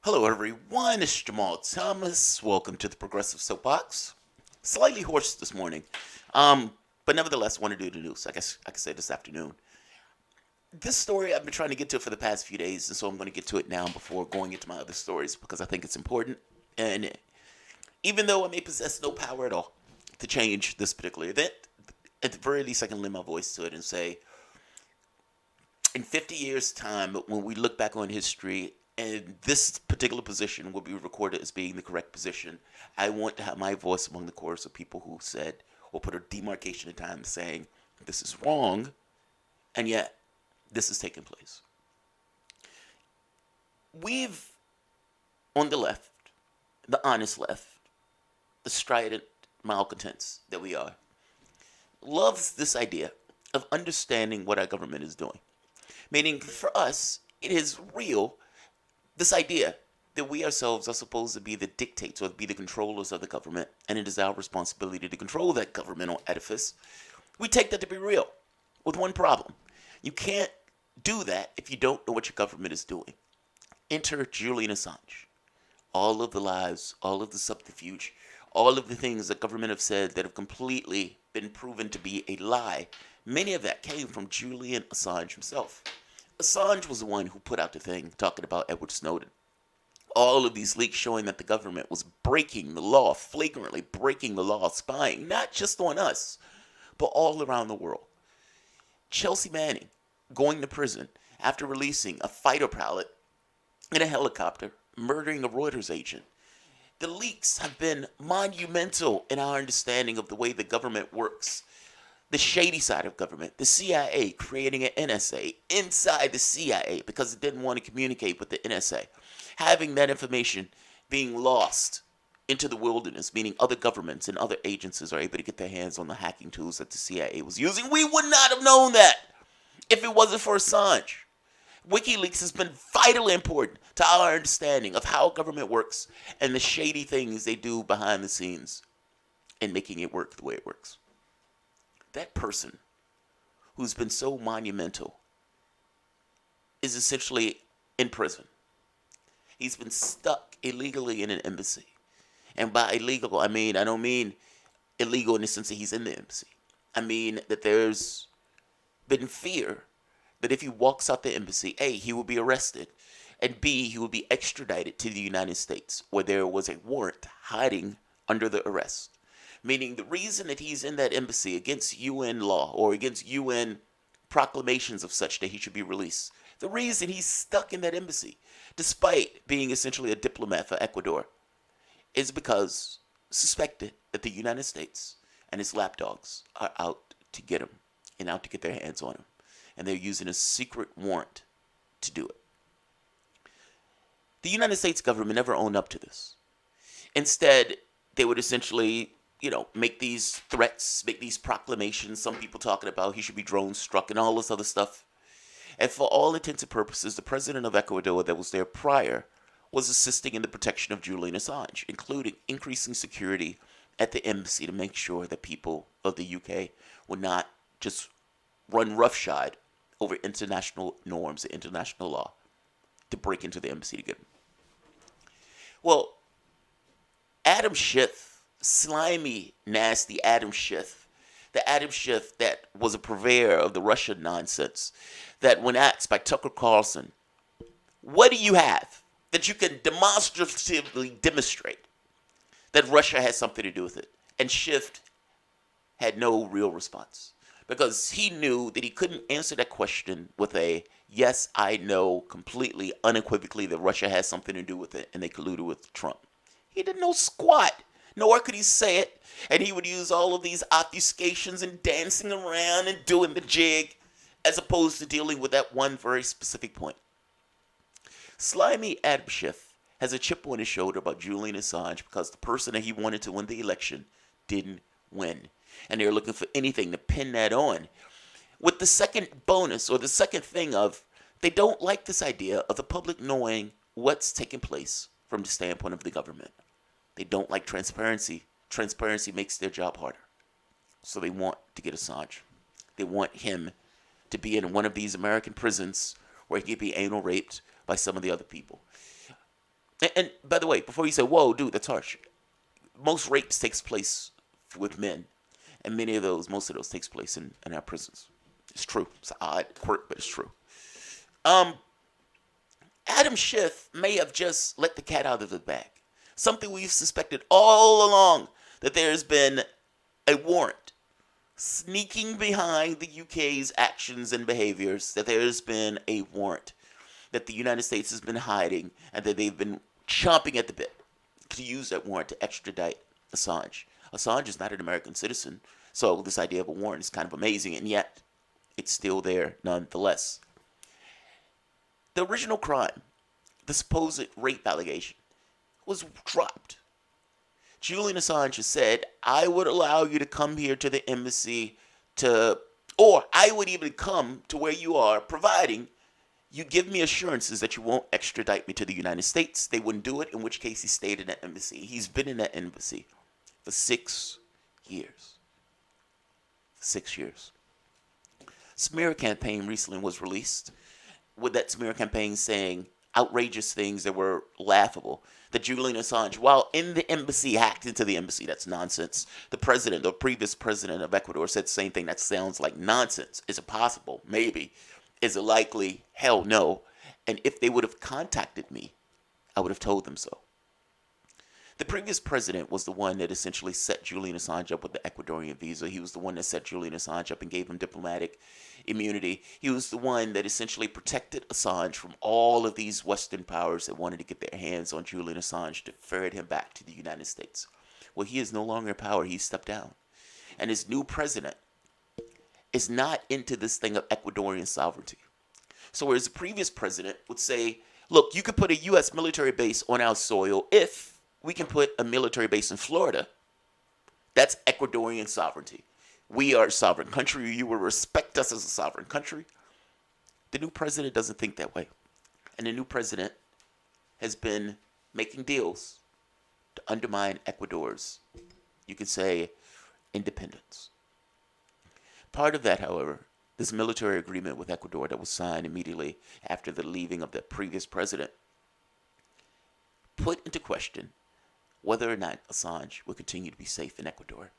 Hello, everyone. It's Jamal Thomas. Welcome to the Progressive Soapbox. Slightly hoarse this morning, but nevertheless, want to do the news. I guess I could say this afternoon. This story I've been trying to get to for the past few days, and so I'm going to get to it now before going into my other stories because I think it's important. And even though I may possess no power at all to change this particular event, at the very least, I can lend my voice to it and say, in 50 years' time, when we look back on history and this particular position will be recorded as being the correct position, I want to have my voice among the chorus of people who said or put a demarcation in time saying this is wrong, and yet this is taking place. We've, on the left, the honest left, the strident malcontents that we are, loves this idea of understanding what our government is doing. Meaning, for us, it is real, this idea that we ourselves are supposed to be the dictators or be the controllers of the government, and it is our responsibility to control that governmental edifice. We take that to be real, with one problem. You can't do that if you don't know what your government is doing. Enter Julian Assange. All of the lies, all of the subterfuge, all of the things that government have said that have completely been proven to be a lie, many of that came from Julian Assange himself. Assange was the one who put out the thing talking about Edward Snowden. All of these leaks showing that the government was breaking the law, flagrantly breaking the law, spying not just on us, but all around the world. Chelsea Manning going to prison after releasing a fighter pilot in a helicopter, murdering a Reuters agent. The leaks have been monumental in our understanding of the way the government works. The shady side of government, the CIA creating an NSA inside the CIA because it didn't want to communicate with the NSA. Having that information being lost into the wilderness, meaning other governments and other agencies are able to get their hands on the hacking tools that the CIA was using. We would not have known that if it wasn't for Assange. WikiLeaks has been vitally important to our understanding of how government works and the shady things they do behind the scenes in making it work the way it works. That person who's been so monumental is essentially in prison. He's been stuck illegally in an embassy. And by illegal, I don't mean illegal in the sense that he's in the embassy. I mean that there's been fear that if he walks out the embassy, A, he will be arrested, and B, he will be extradited to the United States, where there was a warrant hiding under the arrest. Meaning the reason that he's in that embassy against UN law or against UN proclamations of such that he should be released, the reason he's stuck in that embassy, despite being essentially a diplomat for Ecuador, is because suspected that the United States and its lapdogs are out to get him and out to get their hands on him. And they're using a secret warrant to do it. The United States government never owned up to this. Instead, they would essentially make these threats, make these proclamations, some people talking about he should be drone struck and all this other stuff. And for all intents and purposes, the president of Ecuador that was there prior was assisting in the protection of Julian Assange, including increasing security at the embassy to make sure that people of the UK would not just run roughshod over international norms and international law to break into the embassy to get him. Well, Adam Schiff, slimy, nasty Adam Schiff, the Adam Schiff that was a purveyor of the Russian nonsense, that when asked by Tucker Carlson, what do you have that you can demonstratively demonstrate that Russia has something to do with it? And Schiff had no real response because he knew that he couldn't answer that question with a yes, I know completely, unequivocally that Russia has something to do with it and they colluded with Trump. He didn't know squat. Nor could he say it, and he would use all of these obfuscations and dancing around and doing the jig, as opposed to dealing with that one very specific point. Slimy Adam Schiff has a chip on his shoulder about Julian Assange because the person that he wanted to win the election didn't win. And they're looking for anything to pin that on. With the second bonus, or the second thing of, they don't like this idea of the public knowing what's taking place from the standpoint of the government. They don't like transparency. Transparency makes their job harder. So they want to get Assange. They want him to be in one of these American prisons where he could be anal raped by some of the other people. And by the way, before you say, "Whoa, dude, that's harsh," most rapes takes place with men, and most of those takes place in our prisons. It's true. It's an odd quirk, but it's true. Um, Adam Schiff may have just let the cat out of the bag. Something we've suspected all along, that there's been a warrant sneaking behind the UK's actions and behaviors, that there's been a warrant that the United States has been hiding, and that they've been chomping at the bit to use that warrant to extradite Assange. Assange is not an American citizen, so this idea of a warrant is kind of amazing, and yet it's still there nonetheless. The original crime, the supposed rape allegation, was dropped. Julian Assange has said, "I would allow you to come here to the embassy or I would even come to where you are, providing you give me assurances that you won't extradite me to the United States." They wouldn't do it, in which case he stayed in that embassy. He's been in that embassy for 6 years. 6 years. Smear campaign recently was released, with that smear campaign saying outrageous things that were laughable. That Julian Assange, while in the embassy, hacked into the embassy. That's nonsense. The previous president of Ecuador said the same thing. That sounds like nonsense. Is it possible? Maybe. Is it likely? Hell no. And if they would have contacted me, I would have told them so. The previous president was the one that essentially set Julian Assange up with the Ecuadorian visa. He was the one that set Julian Assange up and gave him diplomatic immunity. He was the one that essentially protected Assange from all of these Western powers that wanted to get their hands on Julian Assange to ferret him back to the United States. Well, he is no longer in power. He stepped down. And his new president is not into this thing of Ecuadorian sovereignty. So whereas the previous president would say, look, you could put a U.S. military base on our soil if we can put a military base in Florida. That's Ecuadorian sovereignty. We are a sovereign country. You will respect us as a sovereign country. The new president doesn't think that way. And the new president has been making deals to undermine Ecuador's, you could say, independence. Part of that, however, this military agreement with Ecuador that was signed immediately after the leaving of the previous president, put into question whether or not Assange will continue to be safe in Ecuador.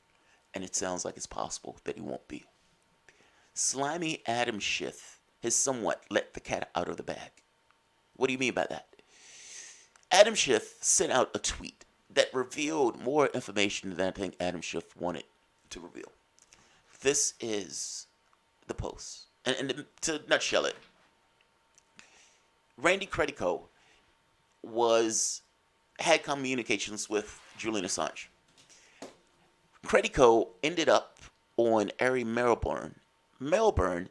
And it sounds like it's possible that he won't be. Slimy Adam Schiff has somewhat let the cat out of the bag. What do you mean by that? Adam Schiff sent out a tweet that revealed more information than I think Adam Schiff wanted to reveal. This is the post. And to nutshell it, Randy Credico had communications with Julian Assange. Credico ended up on Ari Melbourne. Melbourne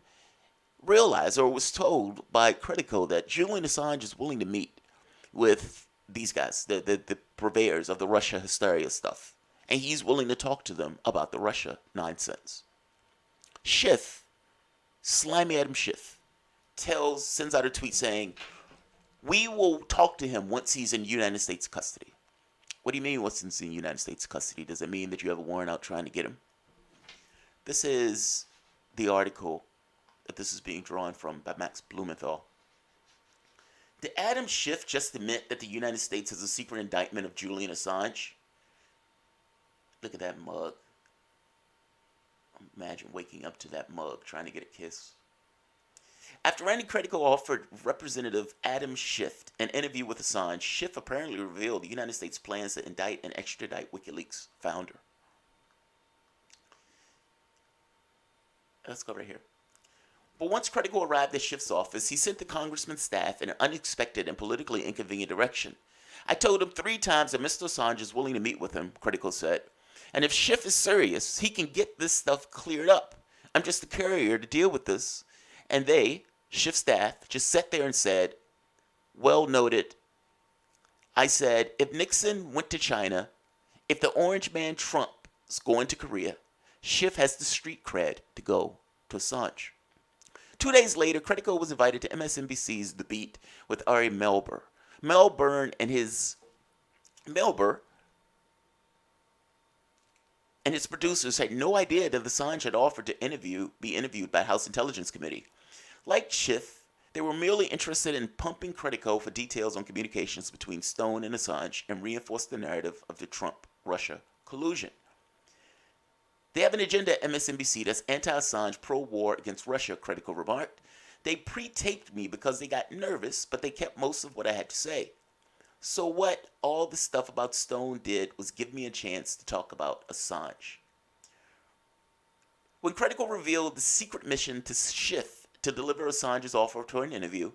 realized or was told by Credico that Julian Assange is willing to meet with these guys, the purveyors of the Russia hysteria stuff. And he's willing to talk to them about the Russia nonsense. Schiff, Slimy Adam Schiff, sends out a tweet saying, "We will talk to him once he's in United States custody." What do you mean once he's in United States custody? Does it mean that you have a warrant out trying to get him? This is the article that this is being drawn from by Max Blumenthal. Did Adam Schiff just admit that the United States has a secret indictment of Julian Assange? Look at that mug. Imagine waking up to that mug trying to get a kiss. After Randy Credico offered Representative Adam Schiff an interview with Assange, Schiff apparently revealed the United States plans to indict and extradite WikiLeaks founder. Let's go right here. But once Credico arrived at Schiff's office, he sent the congressman's staff in an unexpected and politically inconvenient direction. "I told him 3 times that Mr. Assange is willing to meet with him," Credico said. "And if Schiff is serious, he can get this stuff cleared up. I'm just a courier to deal with this." And Schiff staff, just sat there and said, "Well noted." I said, "If Nixon went to China, if the orange man Trump is going to Korea, Schiff has the street cred to go to Assange." 2 days later, Credico was invited to MSNBC's The Beat with Ari Melber. Melbourne and his producers had no idea that Assange had offered to be interviewed by House Intelligence Committee. Like Schiff, They were merely interested in pumping Credico for details on communications between Stone and Assange and reinforce the narrative of the Trump-Russia collusion. They have an agenda at MSNBC that's anti-Assange, pro-war against Russia, Credico remarked. They pre-taped me because they got nervous, but they kept most of what I had to say. So what all the stuff about Stone did was give me a chance to talk about Assange. When Credico revealed the secret mission to Schiff to deliver Assange's offer to an interview,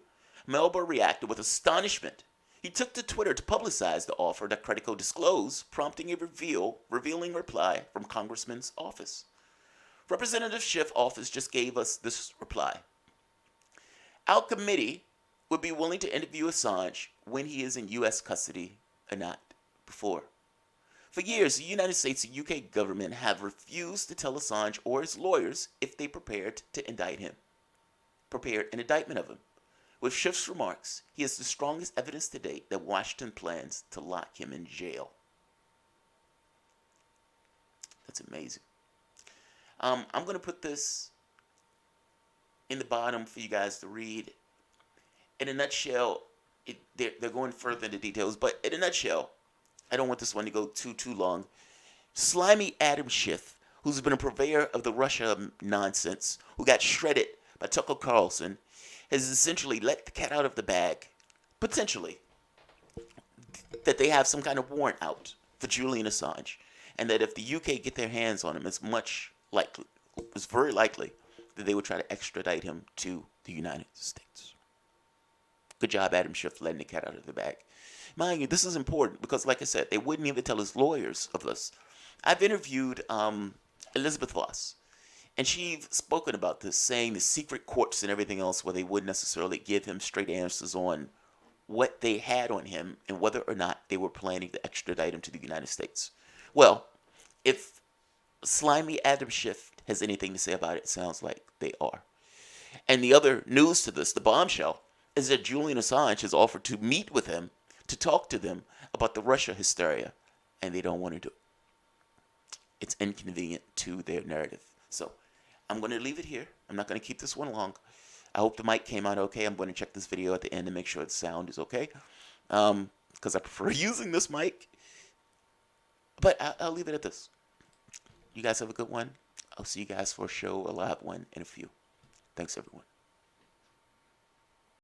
Melba reacted with astonishment. He took to Twitter to publicize the offer that Credico disclosed, prompting a revealing reply from Congressman's office. Representative Schiff's office just gave us this reply. Our committee would be willing to interview Assange when he is in U.S. custody or not before. For years, the United States and UK government have refused to tell Assange or his lawyers if they prepared an indictment of him. With Schiff's remarks, he has the strongest evidence to date that Washington plans to lock him in jail. That's amazing. I'm going to put this in the bottom for you guys to read. In a nutshell, they're going further into details, but in a nutshell, I don't want this one to go too long. Slimy Adam Schiff, who's been a purveyor of the Russia nonsense, who got shredded by Tucker Carlson, has essentially let the cat out of the bag, potentially, that they have some kind of warrant out for Julian Assange, and that if the UK get their hands on him, it's very likely that they would try to extradite him to the United States. Good job, Adam Schiff, letting the cat out of the bag. Mind you, this is important because, like I said, they wouldn't even tell his lawyers of this. I've interviewed Elizabeth Voss, and she's spoken about this, saying the secret courts and everything else where they wouldn't necessarily give him straight answers on what they had on him and whether or not they were planning to extradite him to the United States. Well, if Slimy Adam Schiff has anything to say about it, it sounds like they are. And the other news to this, the bombshell, is that Julian Assange has offered to meet with him to talk to them about the Russia hysteria, and they don't want to do it. It's inconvenient to their narrative. So I'm going to leave it here. I'm not going to keep this one long. I hope the mic came out okay. I'm going to check this video at the end to make sure the sound is okay, because I prefer using this mic. But I'll leave it at this. You guys have a good one. I'll see you guys for a live one in a few. Thanks, everyone.